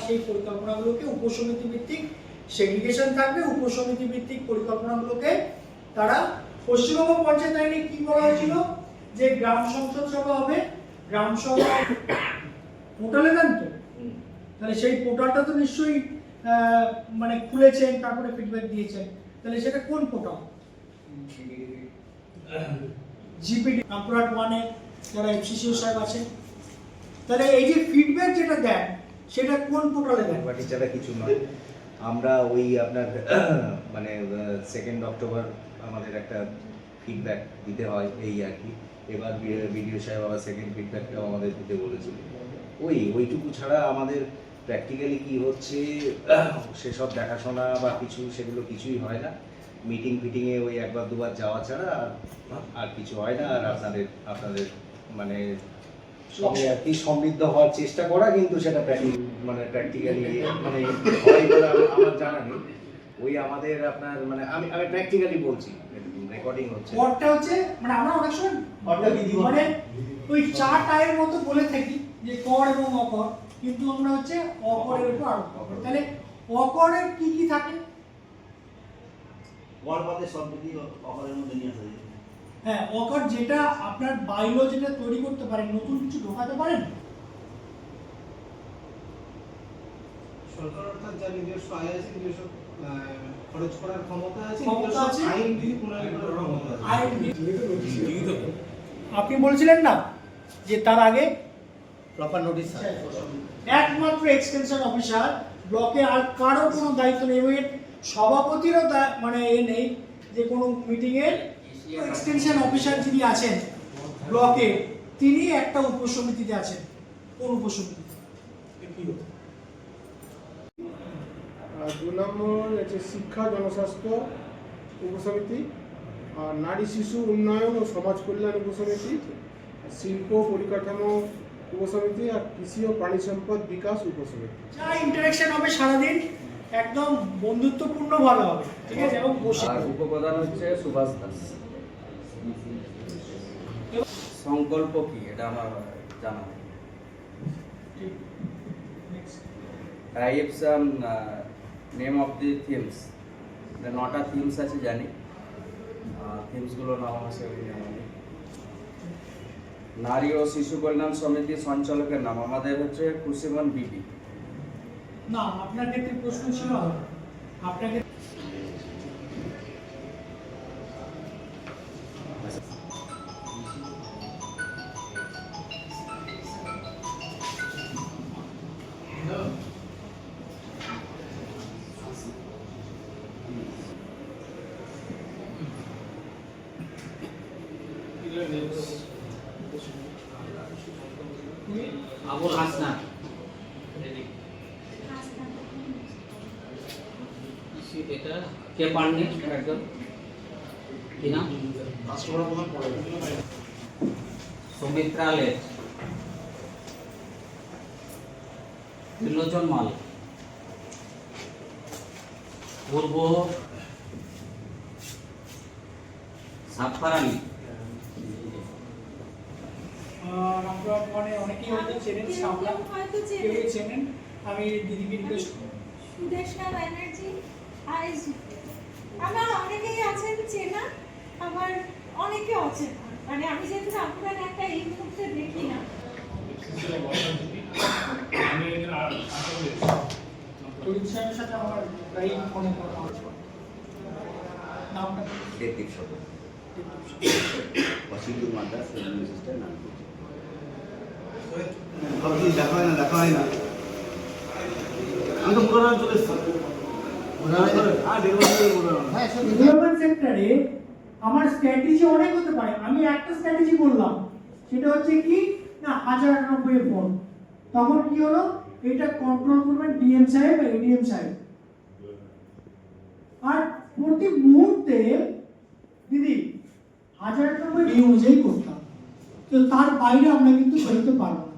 সেই পরিকল্পনাগুলোকে উপসমিতি ভিত্তিক সেগ্রিগেশন থাকবে, উপসমিতি ভিত্তিক পরিকল্পনাগুলোকে তারা পশ্চিমবঙ্গ পঞ্চায়েত আইনে কি বলা হয়েছিল যে গ্রাম সংসদ সভা হবে, গ্রাম সভা পোর্টালে দেন তো, তাহলে সেই পোর্টালটা তো নিশ্চয়ই মানে খুলেছেন, তারপরে ফিডব্যাক দিয়েছেন, তাহলে সেটা কোন পোর্টাল? জিপিডি রামপুরহাট 1-এ যারা এফসিসিও সাহেব আছেন, তাহলে এই যে ফিডব্যাক যেটা দেন সেটা কোন পোর্টালে দেন? বাট এছাড়া কিছু নয়। আমরা ওই আপনার মানে 2 অক্টোবর আমাদের একটা ফিডব্যাক দিতে হয় এই আর কি। এবার বিডিও সাহেব আবার সেকেন্ড ফিডব্যাকটাও আমাদের দিতে বলেছিল। ওইটুকু ছাড়া আমাদের প্র্যাকটিক্যালি কি হচ্ছে সেসব দেখাশোনা বা কিছু সেগুলো কিছুই হয় না। মিটিং ফিটিংয়ে ওই একবার দুবার যাওয়া ছাড়া আর কিছু হয় না। আর আপনাদের মানে আর কি সমৃদ্ধ হওয়ার চেষ্টা করা, কিন্তু সেটা প্র্যাকটিক্যালি মানে হয় বলে আমার জানা নেই। ওই আমাদের আপনার মানে আমি প্র্যাকটিক্যালি বলছি, রেকর্ডিং হচ্ছে ওয়ার্ডটা হচ্ছে মানে আমরা অনেক সময় মানে ওই 4 টায়ের মতো বলে থাকি যে কর এবং অকর, কিন্তু আমরা হচ্ছে অকরের উপর আরোপ করি। তাহলে অকরের কি কি থাকে? ওয়ার্ড বাদে সব দিকে অকরের মধ্যে নিয়ে আসা যায়। হ্যাঁ, অকর যেটা আপনার বাইলো যেটা তৈরি করতে পারেন, নতুন কিছু ঢোকাতে পারেন। সরকার অর্থাৎ যা নিজস্ব আয় আছে, নিজস্ব খরচ করার ক্ষমতা আছে, আইন বিধি প্রণয়ন করার ক্ষমতা আছে। আপনি বলছিলেন না যে তার আগে প্রপার নোটিশ একমাত্র এক্সটেনশন অফিসার ব্লকে, আর কারো কোনো দায়িত্ব নেই। এবং সভাপতিরও মানে নেই যে কোনো মিটিংয়ের এক্সটেনশন অফিসার যিনি আছেন ব্লকে, তিনি একটা উপসমিতিতে আছেন। কোন উপসমিতি? 2 নম্বর হচ্ছে শিক্ষা জনস্বাস্থ্য উপসমিতি, আর নারী শিশু উন্নয়ন ও সমাজ কল্যাণ উপসমিতি, শিল্প পরিকাঠামো উপসমিতি, আর কৃষি ও প্রাণী সম্পদ বিকাশ উপসমিতি। যা ইন্টারাকশন হবে সারাদিন একদম বন্ধুত্বপূর্ণ ভাবে হবে, ঠিক আছে? এবং বসে উপপ্রধান হচ্ছে সুভাষ দাস। সংকল্প কি এটা আমার জানা নেই। নেম অফ দি থিমস, 9টা থিমস আছে জানি, থিমসগুলো নাম আমার সেগুলি জানা নেই। নারী ও শিশু কল্যাণ সমিতির সঞ্চালকের নাম আমাদের হচ্ছে খুশিমন বিবি। না, আপনার ক্ষেত্রে প্রশ্ন ছিল আপনাকে আবুল হাসনান এটা কে পাননি একদম কি নাম সুমিত্রা লেট, ত্রিলোচন মাল, পূর্ব সাতপারানি, আমরা মানে অনেকেই হয়তো চেনেন, সামলা কেউ চেনেন। আমি দিদিকে রিকোয়েস্ট করব। সুদেশনা ব্যানার্জি, আইজ আমার অনেকেই আছেন চেনা, আমার অনেকে অচেনা, মানে আমি যেহেতু আপনার একটা এই মুহূর্তে দেখি না। তরিত সাহেবের সাথে আমার প্রায় ফোনে কথা হচ্ছে। নামটা দেবদীপ সদর অসিন্দুর মাদ্রাস সিস্টার নাম দেখা হয় না আমি তো পুরো চলে এসেছি। ডেভেলপমেন্ট সেক্টরে আমার স্ট্র্যাটেজি অনেক হতে পারে। আমি একটা স্ট্র্যাটেজি বললাম, সেটা হচ্ছে কি না 1098 ফোন, তখন কি হলো এটা কন্ট্রোল করবেন ডিএম সাহেব আর এডিএম সাহেব। আর প্রতি মুহূর্তে দিদি 1098 এই অনুযায়ী করতাম, তো তার বাইরে আমরা কিন্তু করতে পারবো না।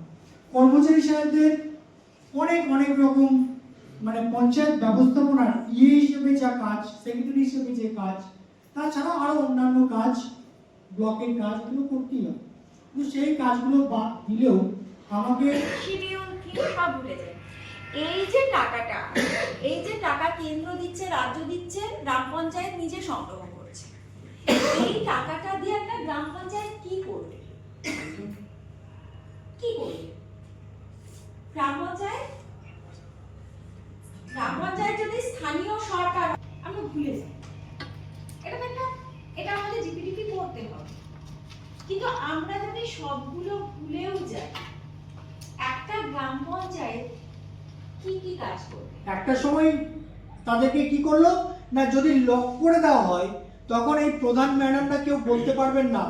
কর্মচারী সাহেবদের অনেক রকম মানে পঞ্চায়েত ব্যবস্থাপনার হিসেবে যা কাজ, সেক্রেটারি হিসেবে যে কাজ, তাছাড়া আরো অন্যান্য কাজ, ব্লকের কাজগুলো করতেই হয়। কিন্তু সেই কাজগুলো বাদ দিলেও আমাকে শিডিউল কি সব ভুলে যায়। এই যে টাকা কেন্দ্র দিচ্ছে, রাজ্য দিচ্ছে, গ্রাম পঞ্চায়েত নিজে সংগ্রহ করছে। এই টাকাটা দিয়ে একটা গ্রাম পঞ্চায়েত কি করবে? গ্রাম পঞ্চায়েত যদি স্থানীয় সরকার, আমরা ভুলে যাই, এটা আমাদের জিপিডিপি করতে হবে। কিন্তু আমরা যদি সবগুলো ভুলেও যাই, একটা গ্রাম পঞ্চায়েত কি কাজ করবে? একটা সময় তাদেরকে কি করলো না, যদি লক করে দেওয়া হয় তখন এই প্রধান ম্যাডামরা কেউ বলতে পারবেন না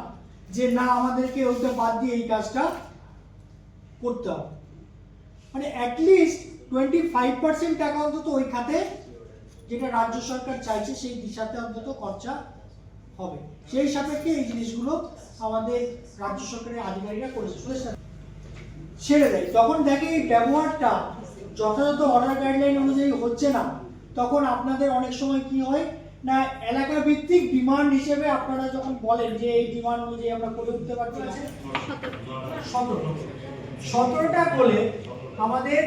যে না আমাদেরকে ওইটা বাদ দিয়ে এই কাজটা করতে হবে। মানে অ্যাটলিস্ট 25% টাকা অন্তত ওই খাতে, যেটা রাজ্য সরকার চাইছে সেই দিশাতে অন্তত খরচা হবে। সেই সাপেক্ষে এই জিনিসগুলো আমাদের রাজ্য সরকারের আধিকারিকরা করেছে, ছেড়ে দেয়। তখন দেখে এই ব্যবহারটা যথাযথ অর্ডার গাইডলাইন অনুযায়ী হচ্ছে না, তখন আপনাদের অনেক সময় কি হয় না, এলাকা ভিত্তিক ডিমান্ড হিসেবে আপনারা যখন বলেন যে এই ডিমান্ড অনুযায়ী আমরা করে উঠতে পারছি না, 17টা বলে আমাদের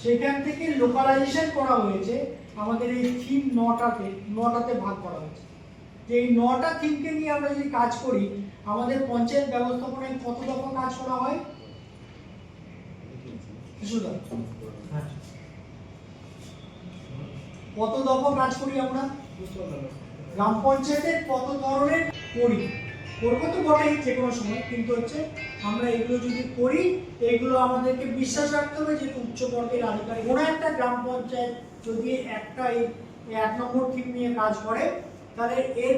সেখান থেকে লোকালাইজেশন করা হয়েছে। আমাদের এই থিম 9টাতে ভাগ করা হয়েছে। যে এই 9টা থিমকে নিয়ে আমরা যদি কাজ করি, আমাদের পঞ্চায়েত ব্যবস্থাপনায় কত দফা কাজ করা হয়? কত দফা কাজ করি আমরা? গ্রাম পঞ্চায়েতের কত ধরনের করি, করবো তো বটেই যে কোনো সময়, কিন্তু হচ্ছে আমরা এগুলো যদি করি, এগুলো আমাদেরকে বিশ্বাস রাখতে হবে যে উচ্চ বর্গের আধিকারিক। কোনো একটা গ্রাম পঞ্চায়েত যদি একটা এই 1 নম্বর থিম নিয়ে কাজ করে, তাহলে এর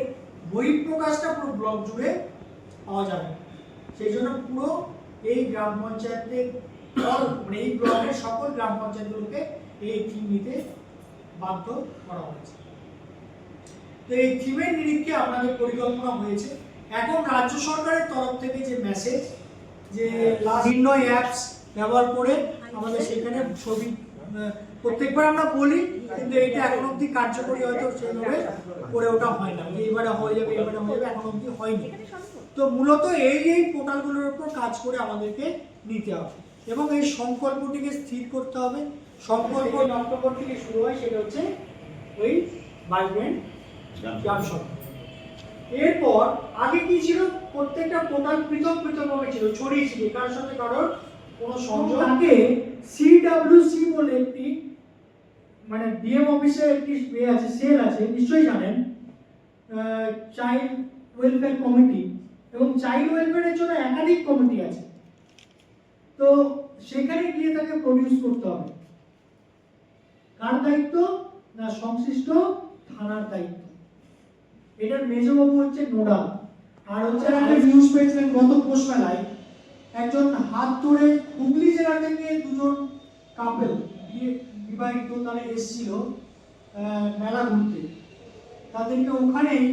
বহিঃপ্রকাশটা পুরো ব্লক জুড়ে পাওয়া যাবে। সেই জন্য পুরো এই গ্রাম পঞ্চায়েতের মানে এই ব্লকের সকল গ্রাম পঞ্চায়েতগুলোকে এই থিম নিতে বাধ্য করা হয়েছে। তো এই থিমের নিরিখে আমাদের পরিকল্পনা হয়েছে। এখন রাজ্য সরকারের তরফ থেকে যে মেসেজ, যে বিভিন্ন অ্যাপস ব্যবহার করে আমাদের সেখানে ছবি প্রত্যেকবার আমরা বলি, কিন্তু এইটা এখন অবধি কার্যকরী হয়তো সেইভাবে করে ওটা হয় না, এইবারে হয়ে যাবে এখন অবধি হয়নি। তো মূলত এই পোর্টালগুলোর উপর কাজ করে আমাদেরকে নিতে হবে এবং এই সংকল্পটিকে স্থির করতে হবে। সংকল্প অক্টোবর থেকে শুরু হয়, সেটা হচ্ছে ওই ভাইব্রেন্ট গ্রাম সভা। এরপর আগে কি ছিল, প্রত্যেকটা পোর্টাল পৃথকভাবে ছিল, ছড়িয়ে ছিটিয়ে, কারোর সাথে কারোর কোনো সংযোগ। আগে সিডব্লিউসি বলে একটি মানে ডিএম অফিসের একটি আছে, সেল আছে, নিশ্চয়ই জানেন, চাইল্ড ওয়েলফেয়ার কমিটি, এবং চাইল্ড ওয়েলফেয়ারের জন্য একাধিক কমিটি আছে। তো সেখানে গিয়ে তাকে প্রডিউস করতে হবে। কার দায়িত্ব না, সংশ্লিষ্ট থানার দায়িত্ব। এটার মেজবাবু হচ্ছে নোডাল। আর হচ্ছে একটা নিউজ পেয়েছিলেন গত পৌষ মেলায়, একজন হাত ধরে হুগলি জেলা থেকে দুজন কাপেল বিবাহিত তারা এসেছিল মেলা ঘুরতে, তাদেরকে ওখানেই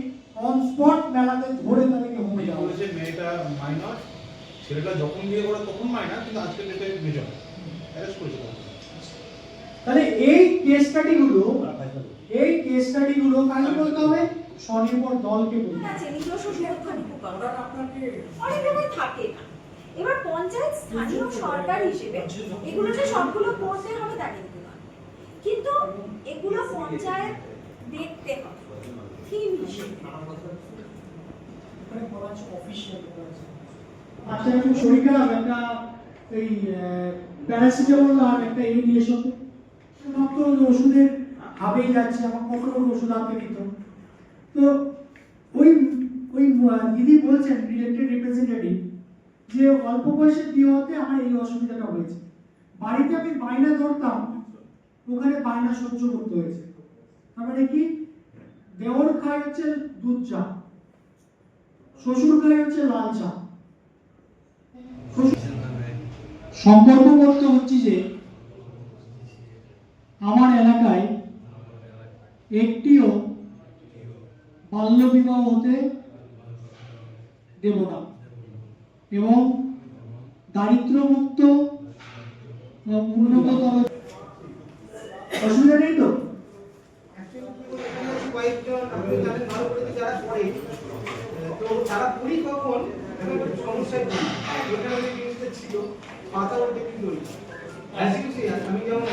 অন স্পট মেলাতে ধরে তাদেরকে হোমে যাওয়া হয়েছে। মেয়েটা মাইনর, ছেলেটা যখন বিয়ে করে তখন মাইনর, কিন্তু আজকে ডেটে মেজর অ্যারেস্ট করেছে। তাহলে এই কেস স্টাডিগুলো কাকে বলতে হবে? স্বনির্ভর দলকে বলতে হবে। নিজস্ব সুরক্ষার উপকরণ অনেক সময় থাকে না। এবার পঞ্চায়েত স্থানীয় সরকার হিসেবে এগুলো যে সবগুলো করতে হবে তা কিন্তু না, কিন্তু এগুলো পঞ্চায়েত দেখতে হবে থিম হিসেবে। আচ্ছা, একটু শরীর খারাপ, একটা এই প্যারাসিটামল আর একটা এই নিয়ে এসো, মাত্র ওষুধের হাবেই যাচ্ছে, আমার কখনো ওষুধ হাতে দিত। তো ওই দিদি বলছেন, ডিরেক্টর রিপ্রেজেন্টেটিভ, যে অল্প বয়সের বিয়ে হতে আমার এই অসুবিধাটা হয়েছে। বাড়িতে আমি বায়না ধরতাম, ওখানে বায়না সহ্য করতে হয়েছে। তার মানে কি, দেওর খায় হচ্ছে দুধ চা, শ্বশুর খায় হচ্ছে লাল চা। সংকল্প করতে হচ্ছে যে আমার এলাকায় একটিও বাল্য বিবাহ হতে দেব না, এবং দারিদ্র্যমুক্ত উন্নততর। অসুবিধা নেই তো? তারা পুরী কখন সমস্যায় ছিল পাতা আমি যেমন